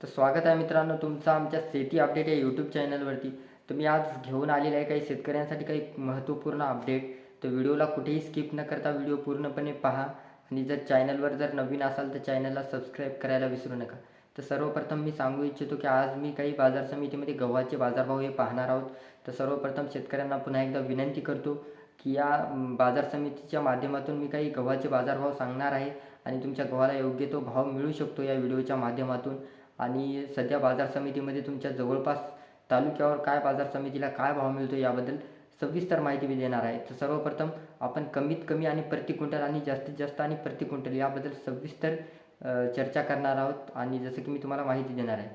तर स्वागत आहे मित्रांनो तुमचं आमच्या शेती अपडेट या यूट्यूब चॅनलवरती. तर मी आज घेऊन आलेले आहे काही शेतकऱ्यांसाठी काही महत्त्वपूर्ण अपडेट. तर व्हिडिओला कुठेही स्किप न करता व्हिडिओ पूर्णपणे पहा आणि जर चॅनलवर जर नवीन असाल तर चॅनलला सबस्क्राईब करायला विसरू नका. तर सर्वप्रथम मी सांगू इच्छितो की आज मी काही बाजार समितीमध्ये गव्हाचे बाजारभाव हे पाहणार आहोत. तर सर्वप्रथम शेतकऱ्यांना पुन्हा एकदा विनंती करतो की या बाजार समितीच्या माध्यमातून मी काही गव्हाचे बाजारभाव सांगणार आहे आणि तुमच्या गव्हाला योग्य तो भाव मिळू शकतो या व्हिडिओच्या माध्यमातून. आणि सध्या बाजार समितीमध्ये तुमच्या जवळपास तालुक्यावर काय बाजार समितीला काय भाव मिळतो याबद्दल सविस्तर माहिती मी देणार आहे. तर सर्वप्रथम आपण कमीत कमी आणि प्रति क्विंटल आणि जास्तीत जास्त आणि प्रति क्विंटल याबद्दल सविस्तर चर्चा करणार आहोत आणि जसं की मी तुम्हाला माहिती देणार आहे.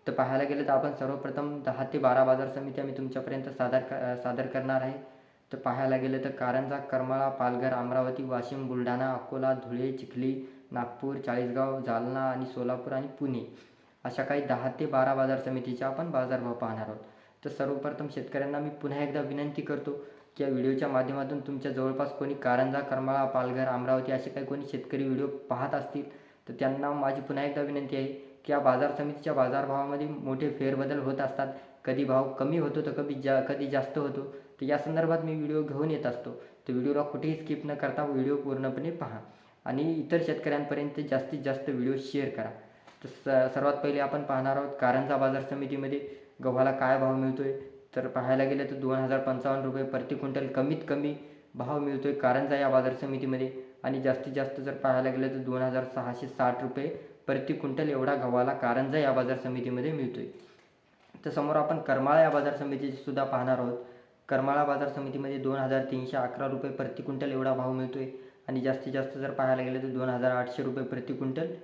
तर पाहायला गेलं तर आपण सर्वप्रथम 10 ते 12 बाजार समित्या मी तुमच्यापर्यंत सादर करणार आहे. तर पाहायला गेलं तर कारंजा, करमाळा, पालघर, अमरावती, वाशिम, बुलढाणा, अकोला, धुळे, चिखली, नागपूर, चाळीसगाव, जालना आणि सोलापूर आणि पुणे अशा काही 10 ते 12 बाजार समितीचे आपण बाजारभाव पाहणार आहोत. तर सर्वप्रथम शेतकऱ्यांना मी पुन्हा एकदा विनंती करतो की या व्हिडिओच्या माध्यमातून तुमच्या जवळपास कोणी कारंजा, करमाळा, पालघर, अमरावती असे काही कोणी शेतकरी व्हिडिओ पाहत असतील तर त्यांना माझी पुन्हा एकदा विनंती आहे की या बाजार समितीच्या बाजारभावामध्ये मोठे फेरबदल होत असतात. कधी भाव कमी होतो तर कधी जास्त होतो. तर या संदर्भात मी व्हिडिओ घेऊन येत असतो. तर व्हिडिओला कुठेही स्किप न करता व्हिडिओ पूर्णपणे पहा आणि इतर शेतकऱ्यांपर्यंत जास्तीत जास्त व्हिडिओ शेअर करा. तर सर्वात पहिले आपण पाहणार आहोत कारंजा बाजार समितीमध्ये गव्हाला काय भाव मिळतो आहे. तर पाहायला गेलं तर 2055 रुपये प्रति क्विंटल कमीत कमी भाव मिळतो आहे कारंजा या बाजार समितीमध्ये आणि जास्तीत जास्त जर पाहायला गेलं तर 2660 रुपये प्रति क्विंटल एवढा गव्हाला कारंजा या बाजार समितीमध्ये मिळतो आहे. तर समोर आपण करमाळा या बाजार समितीचे सुद्धा पाहणार आहोत. करमाळा बाजार समितीमध्ये 2311 रुपये प्रति क्विंटल एवढा भाव मिळतो आहे आणि जास्तीत जास्त जर पाहायला गेलं तर 2800 रुपये प्रति क्विंटल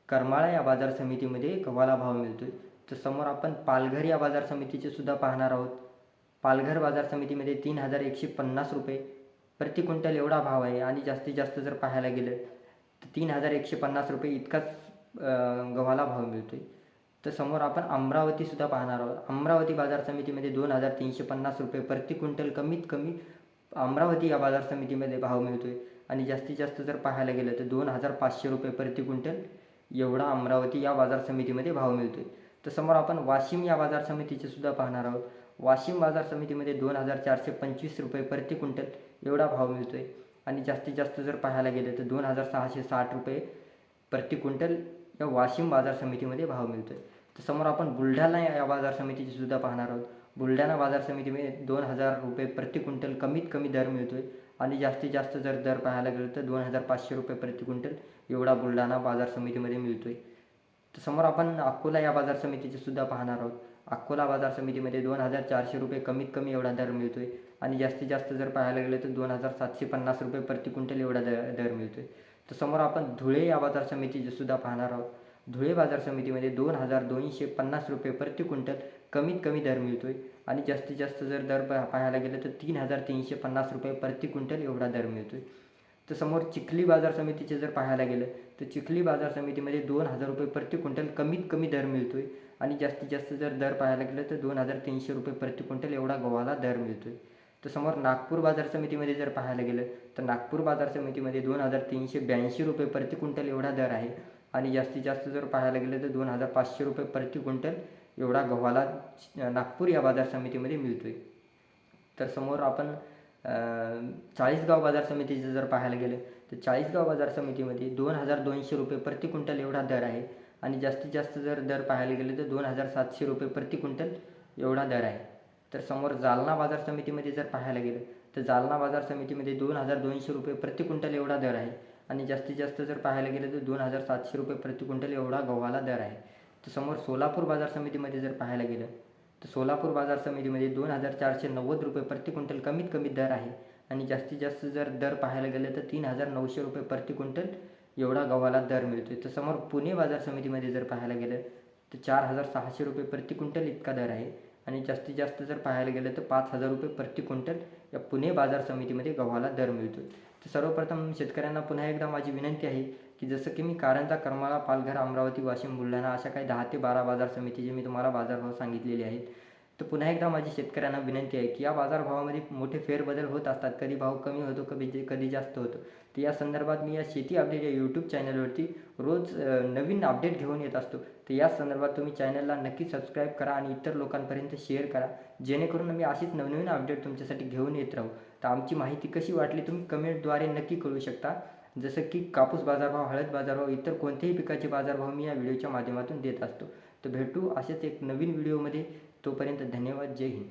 करमाळा या बाजार समितीमध्ये गव्हाला भाव मिळतो आहे. तर समोर आपण पालघर या बाजार समितीचे सुद्धा पाहणार आहोत. पालघर बाजार समितीमध्ये 3150 रुपये प्रति क्विंटल एवढा भाव आहे आणि जास्तीत जास्त जर पाहायला गेलं तर 3150 रुपये इतकाच गव्हाला भाव मिळतो आहे. तर समोर आपण अमरावतीसुद्धा पाहणार आहोत. अमरावती बाजार समितीमध्ये 2350 रुपये प्रति क्विंटल कमीत कमी अमरावती या बाजार समितीमध्ये भाव मिळतो आहे आणि जास्तीत जास्त जर पाहायला गेलं तर 2500 रुपये प्रति क्विंटल एवढा अमरावती या बाजार समितीमध्ये भाव मिळतो आहे. तर समोर आपण वाशिम या बाजार समितीचे सुद्धा पाहणार आहोत. वाशिम बाजार समितीमध्ये 2425 रुपये प्रति क्विंटल एवढा भाव मिळतो आहे आणि जास्तीत जास्त जर पाहायला गेलं तर 2660 रुपये प्रति क्विंटल या वाशिम बाजार समितीमध्ये भाव मिळतो आहे. तर समोर आपण बुलढाणा या बाजार समितीचे सुद्धा पाहणार आहोत. बुलढाणा बाजार समितीमध्ये 2000 रुपये प्रति क्विंटल कमीत कमी दर मिळतो आहे आणि जास्तीत जास्त जर दर पाहायला गेलं तर 2500 रुपये प्रति क्विंटल एवढा बुलढाणा बाजार समितीमध्ये मिळतो आहे. तर समोर आपण अकोला या बाजार समितीचे सुद्धा पाहणार आहोत. अकोला बाजार समितीमध्ये 2400 रुपये कमीत कमी एवढा दर मिळतो आहे आणि जास्तीत जास्त जर पाहायला गेलं तर 2750 रुपये प्रति क्विंटल एवढा दर मिळतो आहे. तर समोर आपण धुळे या बाजार समितीचे सुद्धा पाहणार आहोत. धुळे बाजार समितीमध्ये 2250 रुपये प्रति क्विंटल कमीत कमी दर मिळतो आहे आणि जास्तीत जास्त जर दर पाहायला गेलं तर 3350 रुपये प्रति क्विंटल एवढा दर मिळतो आहे. तर समोर चिखली बाजार समितीचे जर पाहायला गेलं तर चिखली बाजार समितीमध्ये 2000 रुपये प्रति क्विंटल कमीत कमी दर मिळतो आहे आणि जास्तीत जास्त जर दर पाहायला गेलं तर 2300 रुपये प्रति क्विंटल एवढा गव्हाला दर मिळतो आहे. तर समोर नागपूर बाजार समितीमध्ये जर पाहायला गेलं तर नागपूर बाजार समितीमध्ये 2382 रुपये प्रति क्विंटल एवढा दर आहे आणि जास्तीत जास्त जर पाहायला गेलं तर 2500 रुपये प्रति क्विंटल एवढा गव्हाला नागपूर या बाजार समितीमध्ये मिळतो आहे. तर समोर आपण चाळीसगाव बाजार समितीचं जर पाहायला गेलं तर चाळीसगाव बाजार समितीमध्ये 2200 रुपये प्रति क्विंटल एवढा दर आहे आणि जास्तीत जास्त जर दर पाहायला गेले तर 2700 रुपये प्रति क्विंटल एवढा दर आहे. तर समोर जालना बाजार समितीमध्ये जर पाहायला गेलं तर जालना बाजार समितीमध्ये 2200 रुपये प्रति क्विंटल एवढा दर आहे आणि जास्तीत जास्त जर पाहायला गेलं तर 2700 रुपये प्रति क्विंटल एवढा गव्हाला दर आहे. तर समोर सोलापूर बाजार समितीमध्ये जर पाहायला गेलं तर सोलापूर बाजार समितीमध्ये 2490 रुपये प्रति क्विंटल कमीत कमी दर आहे आणि जास्तीत जास्त जर दर पाहायला गेलं तर 3900 रुपये प्रति क्विंटल एवढा गव्हाला दर मिळतो आहे. तर समोर पुणे बाजार समितीमध्ये जर पाहायला गेलं तर 4600 रुपये प्रति क्विंटल इतका दर आहे आणि जास्तीत जास्त जर पाहायला गेलं तर 5000 रुपये प्रति क्विंटल या पुणे बाजार समितीमध्ये गव्हाला दर मिळतो आहे. तर सर्वप्रथम शेतकऱ्यांना पुन्हा एकदा माझी विनंती आहे की जसं की मी कारंजा, करमाळा, पालघर, अमरावती, वाशिम, बुलढाणा अशा काही 10 ते 12 बाजार समितीचे मी तुम्हाला बाजारभाव सांगितलेले आहेत. तर पुन्हा एकदा माझी शेतकऱ्यांना विनंती आहे की या बाजारभावामध्ये मोठे फेरबदल होत असतात, कधी भाव कमी होतो, कधी जास्त होतो. तर या संदर्भात मी या शेती अपडेट या यूट्यूब चॅनलवरती रोज नवीन अपडेट घेऊन येत असतो. तर या संदर्भात तुम्ही चॅनलला नक्की सबस्क्राईब करा आणि इतर लोकांपर्यंत शेअर करा, जेणेकरून मी अशीच नवनवीन अपडेट तुमच्यासाठी घेऊन येत राहू. तर आमची माहिती कशी वाटली तुम्ही कमेंटद्वारे नक्की कळू शकता. जसं की कापूस बाजारभाव, हळद बाजारभाव, इतर कोणत्याही पिकाचे बाजारभाव मी या व्हिडिओच्या माध्यमातून देत असतो. तर भेटू असेच एक नवीन व्हिडिओमध्ये. तोपर्यंत धन्यवाद. जय हिंद.